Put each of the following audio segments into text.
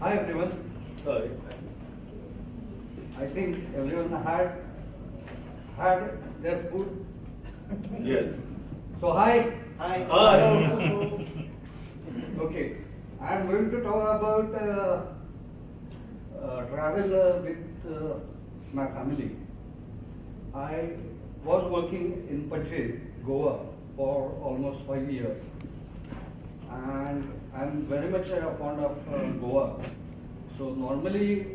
Hi everyone. Hi. I think everyone had their food. Yes. So hi. Hi. Okay. I am going to talk about travel with my family. I was working in Pachit, Goa for almost 5 years. And I'm very much fond of Goa. So normally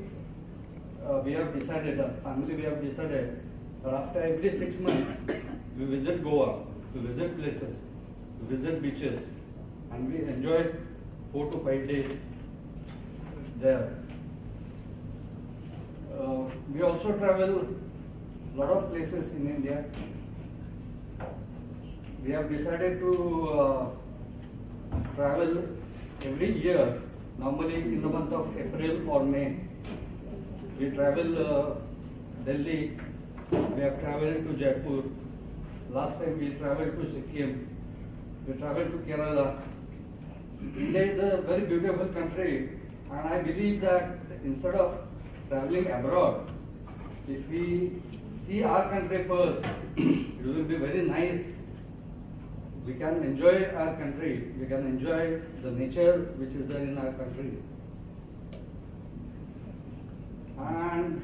we have decided, as family we have decided that after every 6 months we visit Goa, we visit places, we visit beaches, and we enjoy 4 to 5 days there. We also travel a lot of places in India. We have decided to travel every year, normally in the month of April or May. We travel Delhi, we have traveled to Jaipur. Last time we traveled to Sikkim, we traveled to Kerala. India is a very beautiful country, and I believe that instead of traveling abroad, if we see our country first, it will be very nice. We can enjoy our country, we can enjoy the nature which is there in our country. And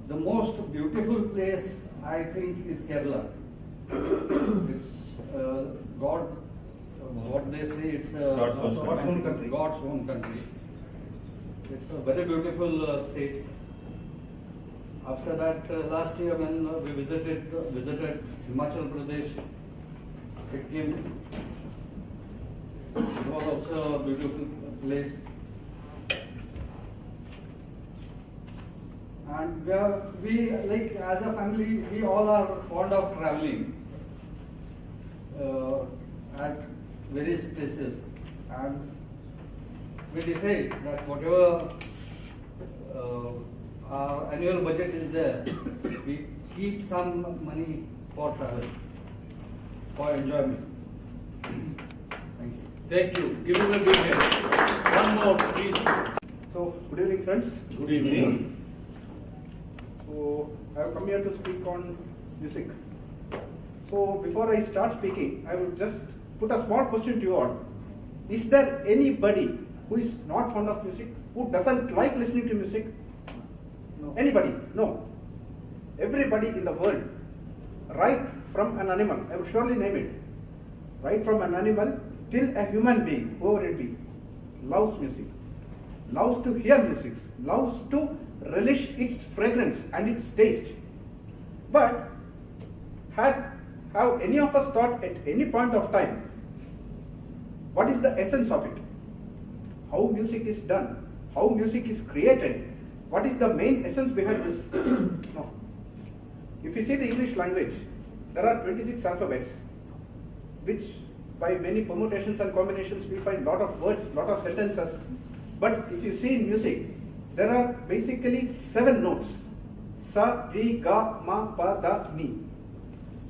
the most beautiful place I think is Kerala. It's God, what they say, it's God's own country. God's own country. It's a very beautiful state. After that, last year when we visited Himachal Pradesh, Sikkim, it was also a beautiful place. And we like as a family, we all are fond of traveling at various places, and we decide that whatever our annual budget is there, we keep some money for travel, for enjoyment. Thank you. Thank you. Give him a big hand. One more, please. So, good evening, friends. Good evening. So, I have come here to speak on music. So, before I start speaking, I will just put a small question to you all. Is there anybody who is not fond of music, who doesn't like listening to music? No. Anybody? No. Everybody in the world, right from an animal, I will surely name it, right from an animal till a human being, whoever it be, loves music, loves to hear music, loves to relish its fragrance and its taste. But have any of us thought at any point of time what is the essence of it? How music is done? How music is created? What is the main essence behind this? No. If you see the English language, there are 26 alphabets, which by many permutations and combinations we find lot of words, lot of sentences. But if you see in music, there are basically 7 notes. Sa, Re, Ga, Ma, Pa, Da, Ni.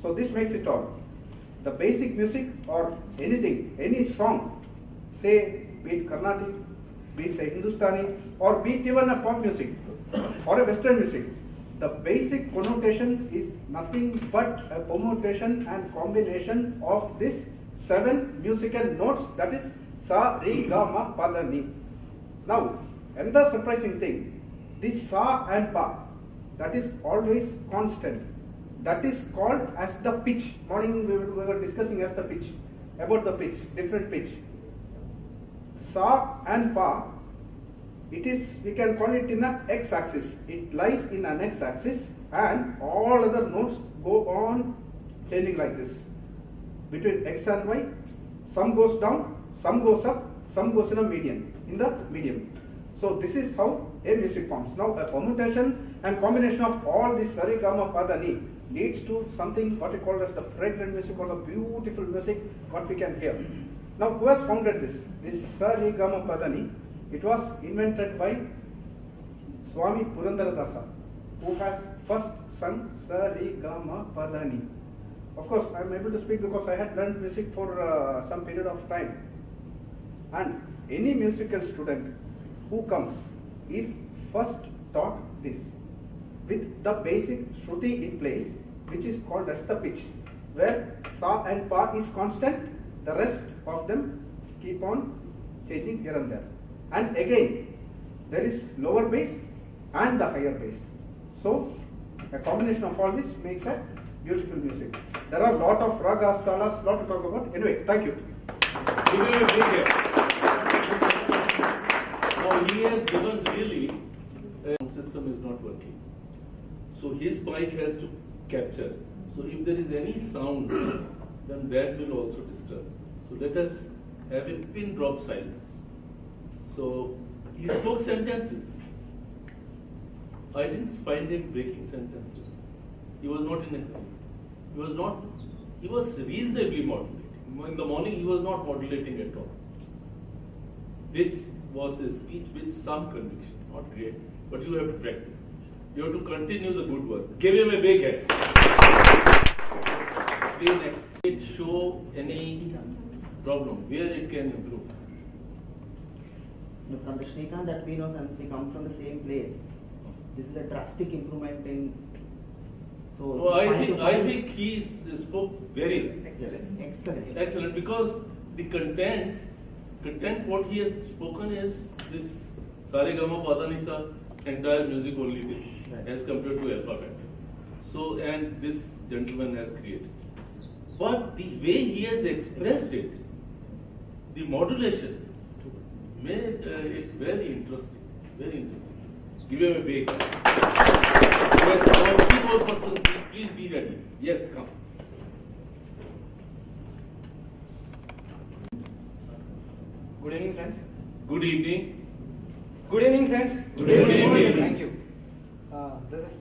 So this makes it all. The basic music or anything, any song, say be it Carnatic, be it say Hindustani, or be it even a pop music or a Western music, the basic connotation is nothing but a permutation and combination of these 7 musical notes, that is Sa, Re, Ga, Ma, Pa, Da, Ni. Now, another surprising thing, this Sa and Pa, that is always constant. That is called as the pitch. Morning we were discussing as the pitch, about the pitch, different pitch. Sa and Pa, it is, we can call it in an x-axis. It lies in an x-axis and all other notes go on changing like this. Between x and y, some goes down, some goes up, some goes in a median, in the medium. So this is how a music forms. Now a permutation and combination of all this Sa, Re, Ga, Ma, Pa, Da, Ni leads to something what we call as the fragrant music or the beautiful music what we can hear. Now who has founded this? This Sa, Re, Ga, Ma, Pa, Da, Ni, it was invented by Swami Purandaradasa, who has first sung Sa, Re, Ga, Ma, Pa, Da, Ni. Of course, I am able to speak because I had learned music for some period of time. And any musical student who comes is first taught this with the basic shruti in place, which is called as the pitch, where sa and pa is constant, the rest of them keep on changing here and there. And again, there is lower bass and the higher bass. So a combination of all this makes a beautiful music. There are a lot of ragas, talas, lot to talk about. Anyway, thank you. Give him a big hand. Now he has given really system is not working. So his mic has to capture. So if there is any sound, then that will also disturb. So let us have a pin drop silence. So he spoke sentences. I didn't find him breaking sentences. He was not in a hurry. He was reasonably modulating. In the morning he was not modulating at all. This was a speech with some conviction, not great, but you have to practice. You have to continue the good work. Give him a big hand. Okay, next. It show any problem where it can improve. From the Shrikant that we know, since we come from the same place, this is a drastic improvement in. So I think he spoke very well. Excellent. Excellent, because the content what he has spoken is this Sare Gama Padanisa entire music only this as compared to alphabet. So, and this gentleman has created. But the way he has expressed it, the modulation, made it very interesting. Very interesting. Give him a big. Yes, our keyboard person, please be ready. Yes, come. Good evening, friends. Good evening. Good evening, friends. Good evening. Thank you. This is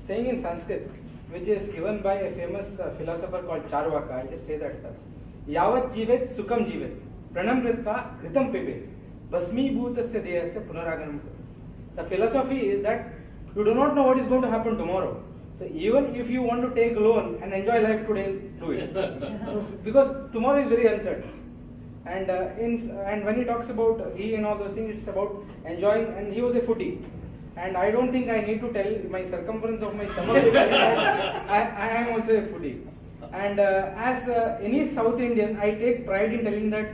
saying in Sanskrit, which is given by a famous philosopher called Charvaka. I'll just say that first. Yavat jivet sukham jivet pranam ritva gritam pibe basmi bhutasya deyasya punaraganam. The philosophy is that you do not know what is going to happen tomorrow. So even if you want to take loan and enjoy life today, do it. Because tomorrow is very uncertain. And and when he talks about ghee and all those things, it's about enjoying. And he was a foodie. And I don't think I need to tell my circumference of my stomach. I am also a foodie. And as any South Indian, I take pride in telling that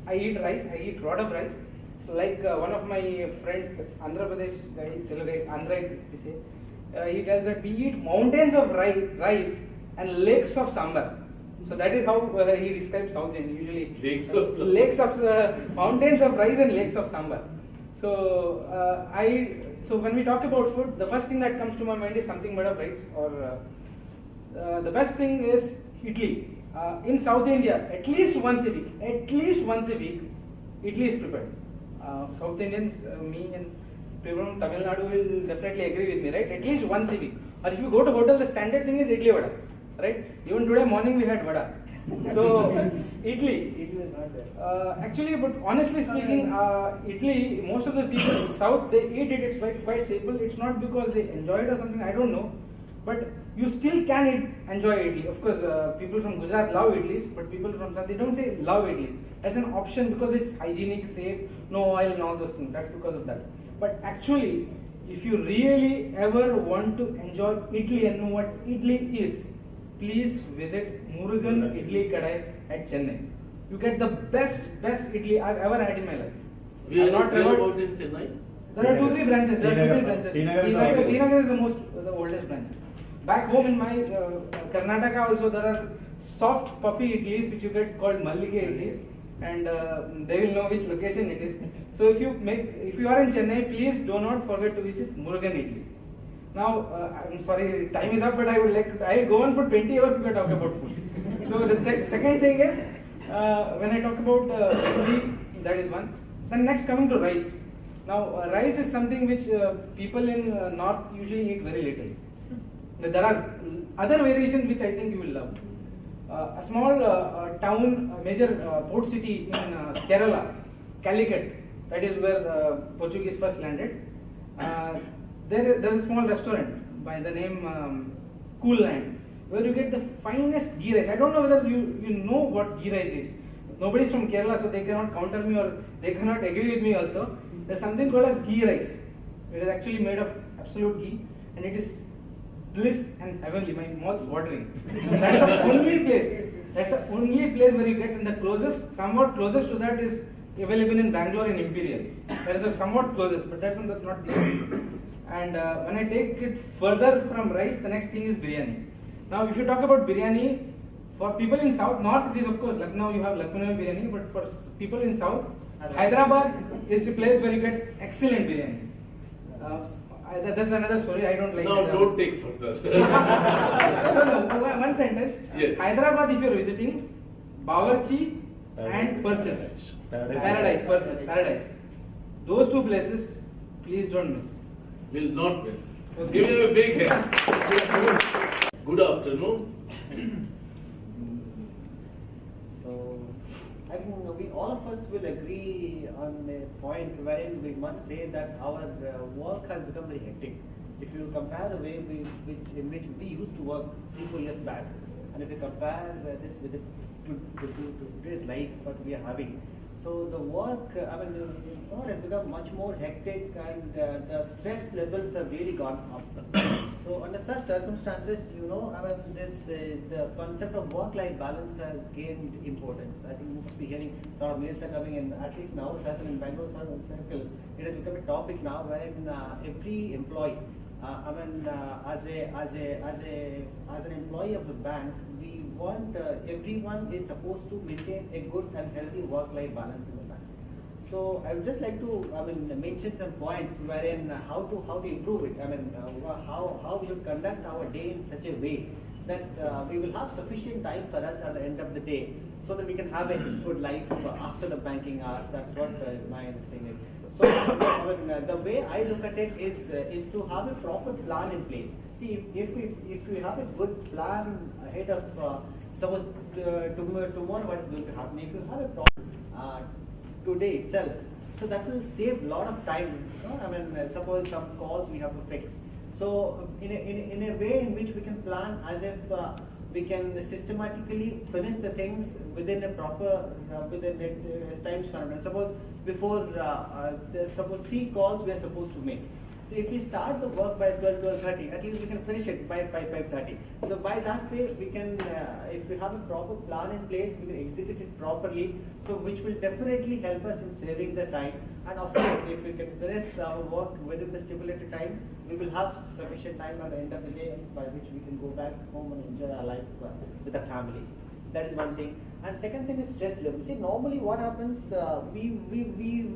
I eat rice. I eat a lot of rice. So like one of my friends, Andhra Pradesh guy, Telugu, Andhra, he tells that we eat mountains of rice and lakes of sambar. So that is how he describes South Indian. Usually lakes of mountains of rice and lakes of sambar. So so when we talk about food, the first thing that comes to my mind is something made of rice. Or the best thing is idli. In South India, at least once a week, idli is prepared. South Indians, me and people from Tamil Nadu will definitely agree with me, right? At least once a week. Or if you go to hotel, the standard thing is idli vada, right? Even today morning we had vada. So idli is not there. Actually, but honestly speaking, idli, most of the people in South, they eat it. It's quite simple. It's not because they enjoy it or something. I don't know, but you still can enjoy idli. Of course, people from Gujarat love idlis, but people from South, they don't say love idlis. As an option because it's hygienic, safe, no oil and all those things. That's because of that. But actually, if you really ever want to enjoy idli and know what idli is, please visit Murugan Idli Kadai at Chennai. You get the best idli I've ever had in my life. We are not about in Chennai. There are 2-3 branches. Tinagar is the oldest branches. Back home in my Karnataka also there are soft puffy idlis which you get called Mallike idlis, and they will know which location it is. So if you are in Chennai, please do not forget to visit Murugan Idli. Now I'm sorry, time is up, but I would like to. I'll go on for 20 hours if I talk about food. So the second thing is when I talk about idli, that is one. Then next coming to rice. Now rice is something which people in north usually eat very little. There are other variations which I think you will love. A small town, major port city in Kerala, Calicut, that is where the Portuguese first landed. There's a small restaurant by the name Cool Land, where you get the finest ghee rice. I don't know whether you know what ghee rice is. nobody's from Kerala, so they cannot counter me or they cannot agree with me also. There's something called as ghee rice. It is actually made of absolute ghee, and it is bliss and heavenly. My mouth's watering. That's the only place. That's the only place where you get, and the closest, somewhat closest to that is available in Bangalore in Imperial. That is the somewhat closest, but that's not the And when I take it further from rice, the next thing is biryani. Now, if you talk about biryani, for people in South, North it is of course Lucknow, you have Lucknow biryani, but for people in South, Hyderabad is the place where you get excellent biryani. That's another story, I don't like No, Hyderabad. don't take further. No, one sentence. Yes. Hyderabad, if you are visiting, Bawarchi and Purses. Paradise. Those two places, please don't miss. Will not miss. Okay. Give him a big hand. Good afternoon. So, I think we all of us will agree on a point wherein we must say that our work has become very hectic. If you compare the way in which we used to work 3-4 years back, and if you compare this with today's life what we are having, so the work, has become much more hectic, and the stress levels have really gone up. So under such circumstances, the concept of work-life balance has gained importance. I think you must be hearing a lot of mails are coming in, at least in our circle, in Bangalore circle, it has become a topic now wherein every employee, as an employee of the bank, we want everyone is supposed to maintain a good and healthy work-life balance in the bank. So I would just like to mention some points wherein how to improve it. How we should conduct our day in such a way that we will have sufficient time for us at the end of the day, so that we can have a good life after the banking hours. That's what my thing is. So the way I look at it is to have a proper plan in place. See, if we have a good plan ahead of suppose tomorrow what is going to happen, if you have a problem today itself, so that will save a lot of time. Suppose some calls we have to fix. So in a way in which we can plan as if we can systematically finish the things within a proper within a time span. Suppose before suppose 3 calls we are supposed to make. So if we start the work by 12:30, at least we can finish it by 5:30. So by that way, we can, if we have a proper plan in place, we can execute it properly. So which will definitely help us in saving the time. And of course, if we can finish our work within the stipulated time, we will have sufficient time at the end of the day by which we can go back home and enjoy our life with the family. That is one thing. And second thing is stress level. See, normally what happens, we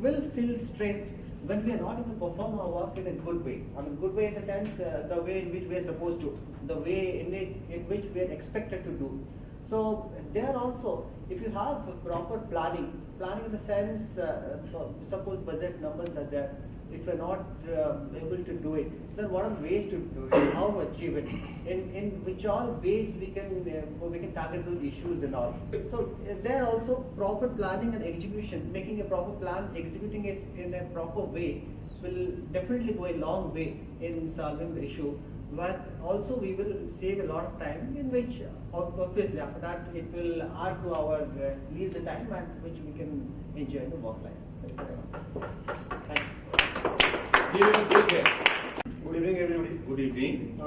will feel stressed when we are not able to perform our work in a good way. Good way in the sense, the way in which we are supposed to, the way in which we are expected to do. So there also, if you have proper planning in the sense, suppose budget numbers are there, if you're not able to do it, then what are the ways to do it, how to achieve it, in which all ways we can target those issues and all. So there also proper planning and execution, making a proper plan, executing it in a proper way will definitely go a long way in solving the issue. But also we will save a lot of time, in which obviously after that it will add to our leisure time, and which we can enjoy in the work life. Thank you very much. Thanks. Good evening, everybody. Good evening.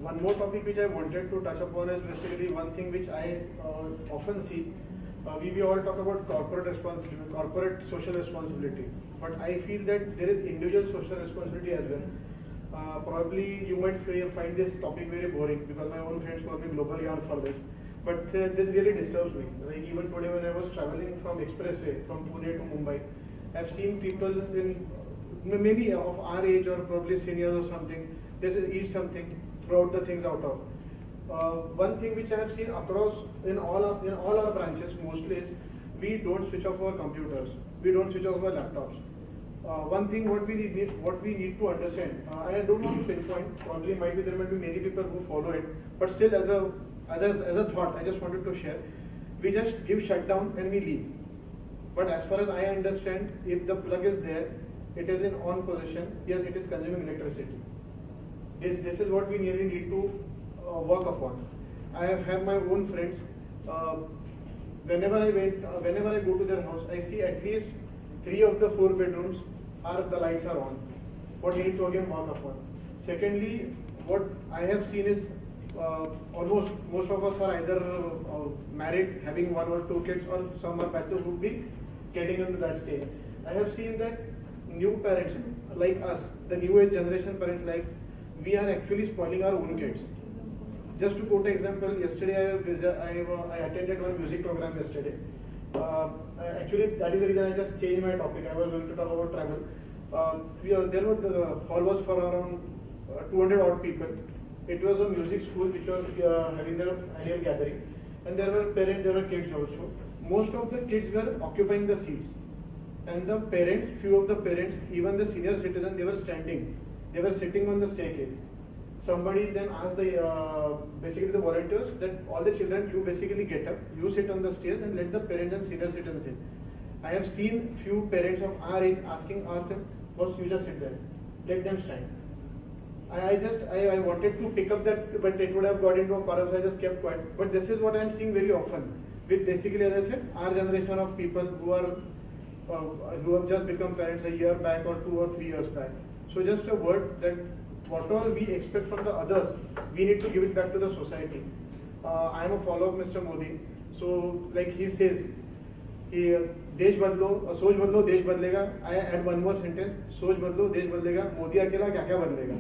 One more topic which I wanted to touch upon is basically one thing which I often see. We all talk about corporate responsibility, corporate social responsibility, but I feel that there is individual social responsibility as well. Probably you might find this topic very boring because my own friends call me global yarn for this. But this really disturbs me. Like even today when I was traveling from expressway from Pune to Mumbai, I've seen people in maybe of our age or probably seniors or something, they eat something, throw out the things out of. One thing which I have seen across in all our branches mostly is we don't switch off our computers, we don't switch off our laptops. One thing what we need to understand, I don't want to pinpoint, probably there might be many people who follow it, but still as a thought, I just wanted to share. We just give shutdown and we leave. But as far as I understand, if the plug is there, it is in on position, yes, it is consuming electricity. This is what we need to work upon. I have my own friends. whenever I go to their house, I see at least 3 of the 4 bedrooms the lights are on. What you need to again work upon. Secondly, what I have seen is almost most of us are either married, having 1 or 2 kids, or some are bachelors who would be getting into that stage. I have seen that new parents like us, the new age generation parents like, we are actually spoiling our own kids. Just to quote an example, yesterday I attended one music program yesterday. Actually, that is the reason I just changed my topic. I was going to talk about travel. The hall was for around 200 odd people. It was a music school which was having their annual gathering, and there were parents, there were kids also. Most of the kids were occupying the seats, and the parents, few of the parents, even the senior citizens, they were standing. They were sitting on the staircase. Somebody then asked basically the volunteers that all the children, you basically get up, you sit on the stairs and let the parents and senior citizens sit. I have seen few parents of our age asking ourselves, boss, you just sit there, let them stand. I wanted to pick up that, but it would have got into a quarrel, so I just kept quiet. But this is what I am seeing very often with basically, as I said, our generation of people who have just become parents a year back or 2 or 3 years back. So just a word that whatever we expect from the others, we need to give it back to the society. I am a follower of Mr. Modi. So like he says, देश बदलो, सोच बदलो, देश बदलेगा. I add one more sentence, सोच बदलो, देश बदलेगा. मोदी अकेला क्या क्या बदलेगा.